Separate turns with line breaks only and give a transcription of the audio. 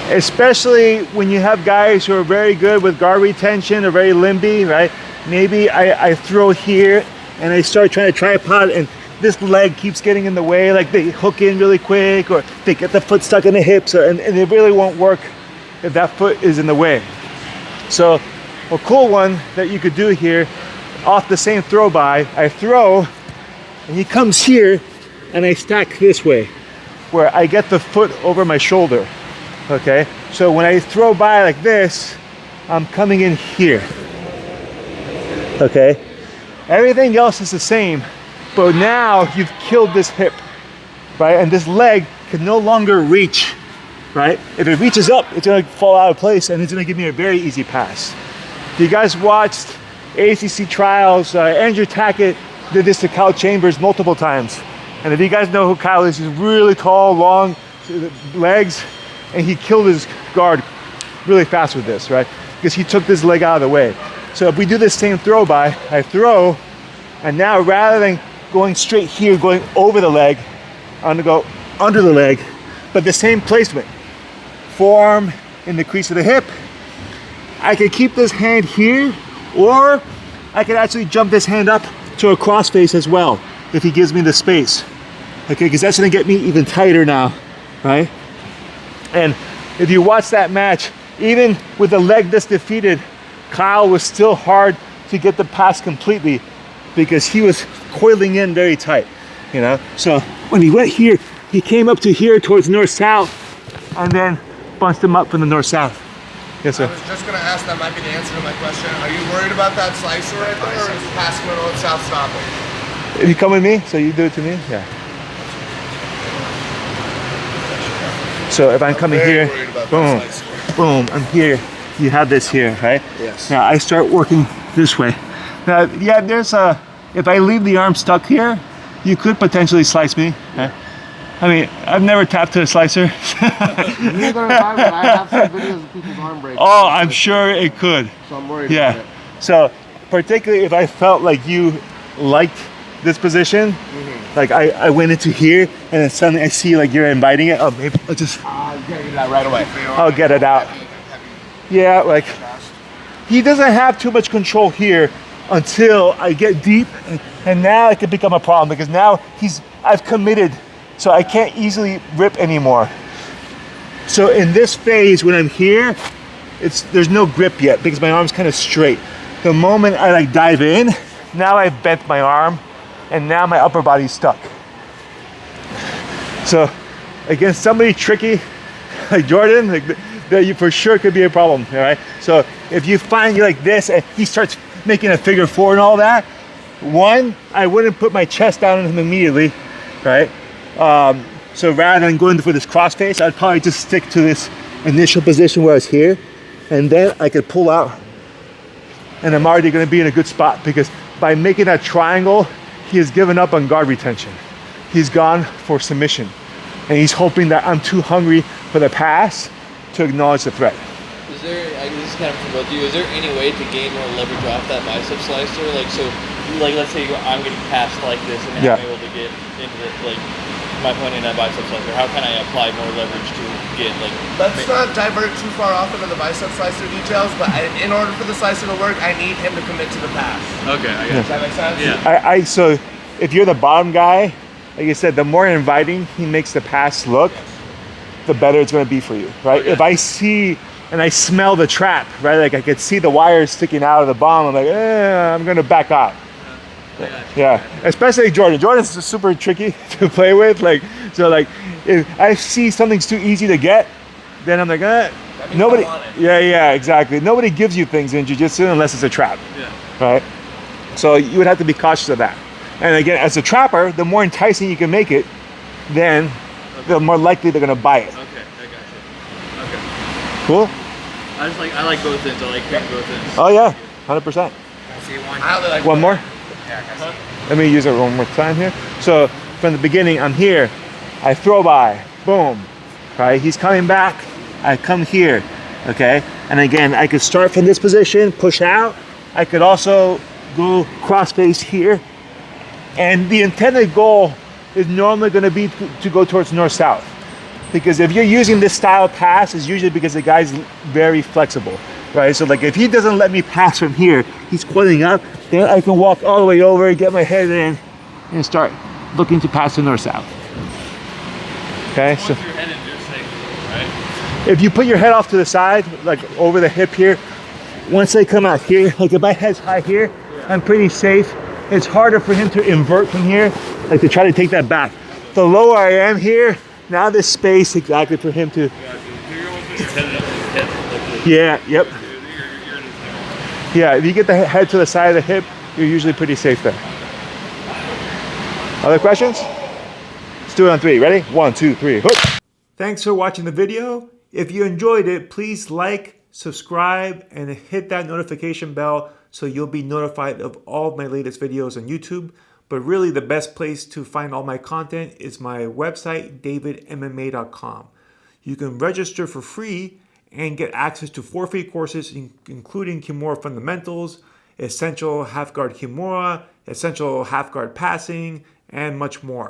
especially when you have guys who are very good with guard retention or very limby, right? Maybe I throw here and I start trying to tripod and this leg keeps getting in the way, like they hook in really quick or they get the foot stuck in the hips, and it really won't work if that foot is in the way. So a cool one that you could do here, off the same throw by, I throw and he comes here and I stack this way where I get the foot over my shoulder. Okay, so when I throw by like this, I'm coming in here. Okay, everything else is the same, but now you've killed this hip, right? And this leg can no longer reach, right? If it reaches up, it's gonna fall out of place and it's gonna give me a very easy pass. If you guys watched ACC trials, Andrew Tackett did this to Kyle Chambers multiple times. And if you guys know who Kyle is, he's really tall, long legs, and he killed his guard really fast with this, right? Because he took this leg out of the way. So if we do this same throw by, I throw, and now rather than going straight here, going over the leg, I'm gonna go under the leg, but the same placement. Forearm in the crease of the hip. I could keep this hand here, or I could actually jump this hand up to a crossface as well, if he gives me the space. Okay, because that's gonna get me even tighter now, right? And if you watch that match, even with the leg this defeated, Kyle was still hard to get the pass completely because he was coiling in very tight, you know? So when he went here, he came up to here towards north-south and then bunched him up from the north-south. Yes, sir.
I was just gonna ask, that might be the answer to my question. Are you worried about that slicer right there, or is the pass going north-south stopping?
If you come with me, so you do it to me? Yeah. So if I'm coming here, boom, boom, I'm here. You have this here, right?
Yes.
Now I start working this way. Now, yeah, there's a, if I leave the arm stuck here, you could potentially slice me. Right? I mean, I've never tapped to a slicer.
Neither have I, but I have some videos of people's arm breaks.
Oh, I'm sure it could.
So I'm worried about it.
So particularly if I felt like you liked this position, like I went into here and then suddenly I see like you're inviting it, oh maybe I'll just
get it out right away.
I'll get it out. Yeah, like he doesn't have too much control here until I get deep, and now it could become a problem because now I've committed, so I can't easily rip anymore. So in this phase when I'm here, there's no grip yet because my arm's kind of straight. The moment I like dive in, now I've bent my arm and now my upper body's stuck. So against somebody tricky like Jordan, that you for sure could be a problem, all right? So if you find you like this and he starts making a figure four and all that, one, I wouldn't put my chest down on him immediately, right? So rather than going for this crossface, I'd probably just stick to this initial position where I was here, and then I could pull out, and I'm already gonna be in a good spot because by making that triangle, he has given up on guard retention. He's gone for submission, and he's hoping that I'm too hungry for the pass to acknowledge the threat.
Is there, this is kind of for both of you, is there any way to gain more leverage off that bicep slicer? Like, so, like, let's say I'm getting passed like this and I'm able to get into the, like, my point in that bicep slicer. How can I apply more leverage to get, like...
Let's not divert too far off into the bicep slicer details, but in order for the slicer to work, I need him to commit to the pass.
Okay, I guess.
Does that make sense?
Yeah.
So if you're the bottom guy, like I said, the more inviting he makes the pass look, the better it's going to be for you, right?
Okay.
If I see and I smell the trap, right? Like I could see the wires sticking out of the bomb, I'm like, I'm going to back out. Yeah, especially Jordan. Jordan's super tricky to play with. Like, so like, if I see something's too easy to get, then I'm like, nobody. Yeah, exactly. Nobody gives you things in jiu-jitsu unless it's a trap.
Yeah.
Right. So you would have to be cautious of that. And again, as a trapper, the more enticing you can make it, then the more likely they're gonna buy it.
Okay, I got you. Okay.
Cool.
I like both ends. I like creating both ends.
Oh yeah, 100%.
I see one. I only like
One more.
Yeah,
Let me use it one more time here. So from the beginning, I'm here. I throw by, boom, right? He's coming back. I come here, okay? And again, I could start from this position, push out. I could also go cross face here. And the intended goal is normally going to be to go towards north-south. Because if you're using this style pass, it's usually because the guy's very flexible, right? So like if he doesn't let me pass from here, he's coiling up, then I can walk all the way over, get my head in, and start looking to pass to north-south. Okay, so
Once your head in, you're safe, right?
if you put your head off to the side, like over the hip here, once they come out here, like if my head's high here, I'm pretty safe. It's harder for him to invert from here, like to try to take that back. The lower I am here, now there's space exactly for him to. Yeah, yep. Yeah, if you get the head to the side of the hip, you're usually pretty safe there. Other questions? Let's do it on 3. Ready? 1, 2, 3. Hook. Thanks for watching the video. If you enjoyed it, please like, subscribe, and hit that notification bell so you'll be notified of all of my latest videos on YouTube. But really the best place to find all my content is my website, davidmma.com. You can register for free and get access to 4 free courses, including Kimura Fundamentals, Essential Half Guard Kimura, Essential Half Guard Passing, and much more.